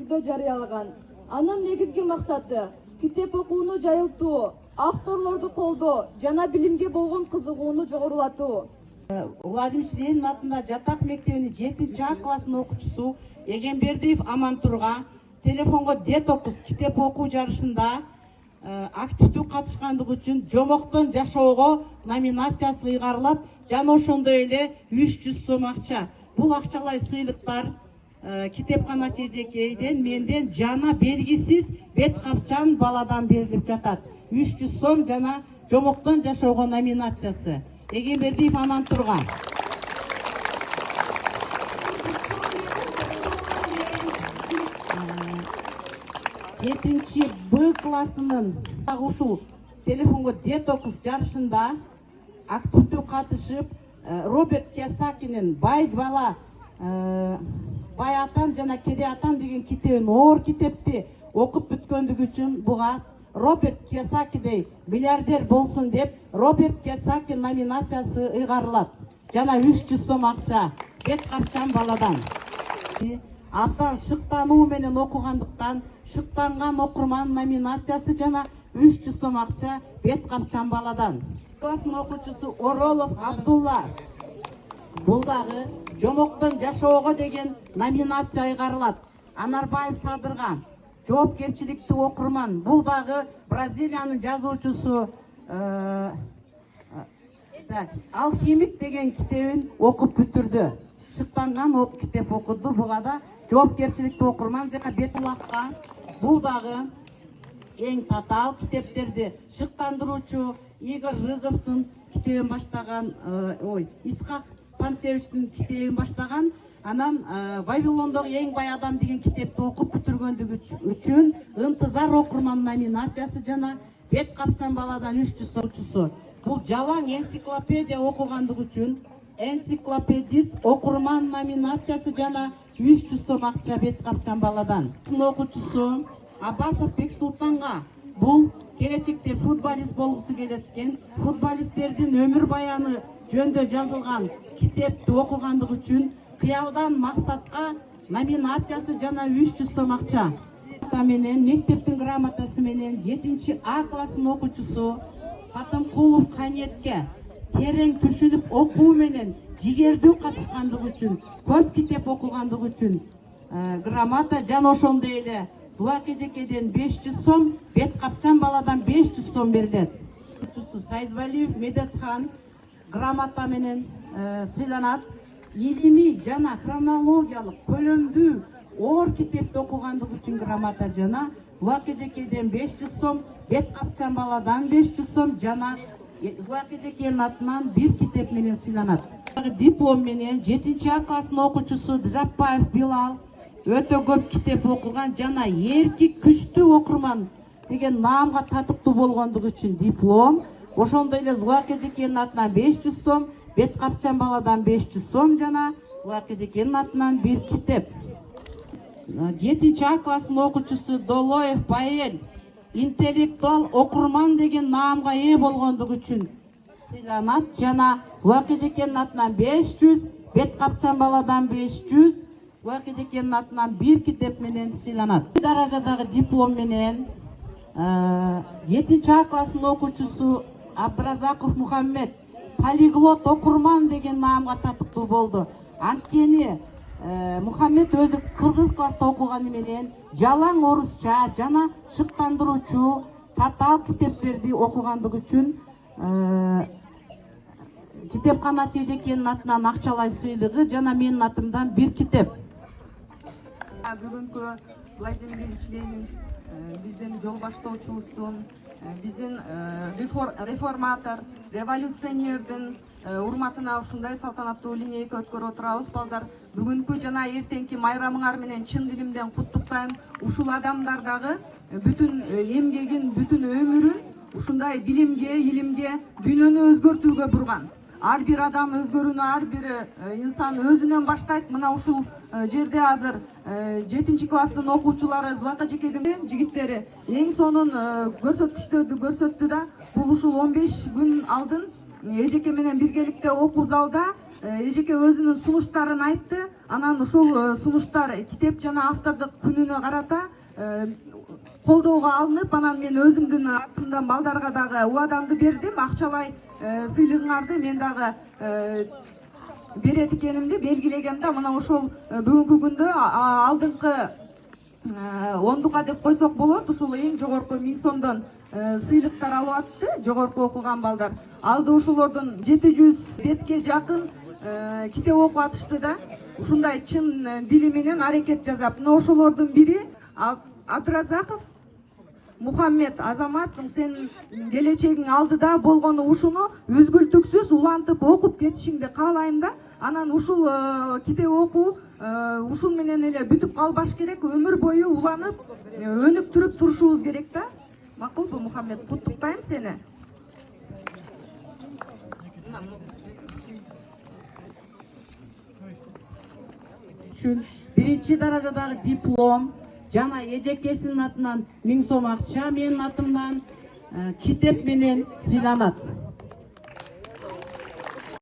түрдө жарыялаган. Анын негизги максаты китеп окууну жайылтуу, авторлорду колдоо жана билимге болгон кызыгууну жогорулатуу. Владимир Ленин атында жатак мектебинин 7-А классынын окуучусу Эгембердиев Амантурга телефонго детокус китеп окуу жарышында активдүү катышкандыгы үчүн жомоктон жашоого номинациясы ыйгарылат жана ошондой эле 300 сом акча. Бул акчалай сыйлыктар китепкана эжекейден, менден жана белгисиз бет капчан баладан берилип жатат. 300 сом жана жомоктон жашоого номинациясы. Эгембердиев Амантурга. 7-Б классынын ушул телефонго детокус жарышында активдүү катышып, Роберт Кийосакинин Бай бала, Бай атам жана Кере атам деген китебин, оор китепти окуп бүткөндүгү үчүн буга Роберт Кийосакидей миллиардер болсун деп Роберт Кийосаки номинациясы ыйгарылат. Жана 300 сом акча бет капчан баладан. Абдан шыктануу менен окугандыктан шыктанган окурман номинациясы жана 300 сом акча бет капчан баладан. Класстын окуучусу Оролов Абдулла. Бул дагы жомоктон жашоого деген номинация ыйгарылат. Анарбаев Садырга жоопкерчиликтүү окурман. Бул дагы Бразилиянын жазуучусу Алхимик деген китебин окуп бүтүрдү. Шыктанган китеп окуду. Буга да жоопкерчиликтүү окурман жана бетулакка. Бул дагы эң татаал китептерди шыктандыруучу Игорь Рызовдун китебин баштаган, Исхак Панцевичтин китебин баштаган, анан Вавилондогу эң бай адам деген китепти окуп бүтүргөндүгү үчүн ынтызар окурман номинациясы жана бет капчан баладан 300 сом. Бул жалаң энциклопедия окугандыгы үчүн энциклопедист окурман номинациясы жана 300 сом акча бет капчан баладан. Окуучусу Абасов Бексултанга бул келечекте футболист болгусу келеткен футболисттердин өмүр баяны жөнүндө жазылган китепти окугандыгы үчүн кыялдан максатка номинациясы жана 300 сом акча. Менен мектептин грамотасы менен 7-А классынын окуучусу Сатымкулов Каниетке терең түшүнүп окуу менен жигердүү катышкандыгы үчүн, көп китеп окугандыгы үчүн грамота жана ошондой эле Зулак эжекейден 500 сом, бет капчан баладан 500 сом берилет. Сайдвалиев Медетхан грамота менен сыйланат. Илимий жана хронологиялык көлөмдүү оор китепти окугандыгы үчүн грамота жана Зулак эжекейден 500 сом, бет капчан баладан 500 сом жана Зулак эжекейдин атынан бир китеп менен сыйланат. Диплом менен 7-А класстын окуучусу Джаппаев Билал өтө көп китеп окуган жана эрки күчтүү окурман деген наамга татыктуу болгондугу үчүн диплом. Ошондой эле Зулак эжекейдин атынан 500 сом, бет капчан баладан 500 сом жана Зулак эжекейдин атынан бир китеп. 7-А класстын окуучусу Долоев Паэль интеллектуал окурман деген наамга ээ болгондугу үчүн сыйланат жана Зулак эжекейдин атынан 500, бет капчан баладан 500, Зулак эжекейдин атынан бир китеп менен сыйланат. Даражадагы диплом менен 7-А класстын окуучусу Абдразаков Мухаммед полиглот окурман деген наамга татыктуу болду. Анткени Мухаммед өзү кыргыз класста окуганы менен жалаң орусча жана шыктандыруучу татаал китептерди окугандыгы үчүн китепканачы эжекейдин атынан акчалай сыйлыгы жана менин атымдан бир китеп. Бүгүнкү Владимир Ильич Ленин биздин жол баштоочубуздун, биздин реформатор, революционердин урматына ушундай салтанаттуу линейка өткөрүп отурабыз балдар. Бүгүнкү жана эртеңки майрамыңар менен чын дилимден куттуктайм. Ушул адамдар дагы бүтүн эмгегин, бүтүн өмүрүн ушундай билимге, илимге, дүйнөнү өзгөртүүгө бурган. Ар бир адам өзгөрүүнү ар бир инсан өзүнөн баштайт. Мына ушул жерде азыр 7-класстын окуучулары Зулак эжекейдин жигиттери эң сонун көрсөткүчтөрдү көрсөттү да, бул ушул 15 күн алдын эжеке менен биргеликте окуу залда эжеке өзүнүн сунуштарын айтты. Анан ушул сунуштар китеп жана автордук күнүнө карата колдоого алынып, анан мен өзүмдүн атымдан балдарга дагы убадамды бердим. Акчалай сыйлыгыңарды мен дагы берет экенимди белгилегем да, мына ошол бүгүнкү күндө алдыңкы ондукка деп койсок болот, ушул эң жогорку 1000 сомдон сыйлыктар алып атты жогорку окуган балдар. Алды ошолордун 700 бетке жакын китеп окуп атышты да. Ушундай чын дили менен аракет жасап, мына ошолордун бири Абдыразаков Мухаммед. Азаматсың, сен келечегиң алдыда болгону ушуну үзгүлтүксүз улантып окуп кетишиңди каалайм да. Анан ушул китеп окуу ушул менен эле бүтүп калбаш керек, өмүр бою уланып өнүктүрүп турушубуз керек да. Макулбу Мухаммед, куттуктайм сени. Үчүн биринчи даражадагы диплом жана эжекесинин атынан 1000 сом акча, менин атымдан китеп менен сыйланат.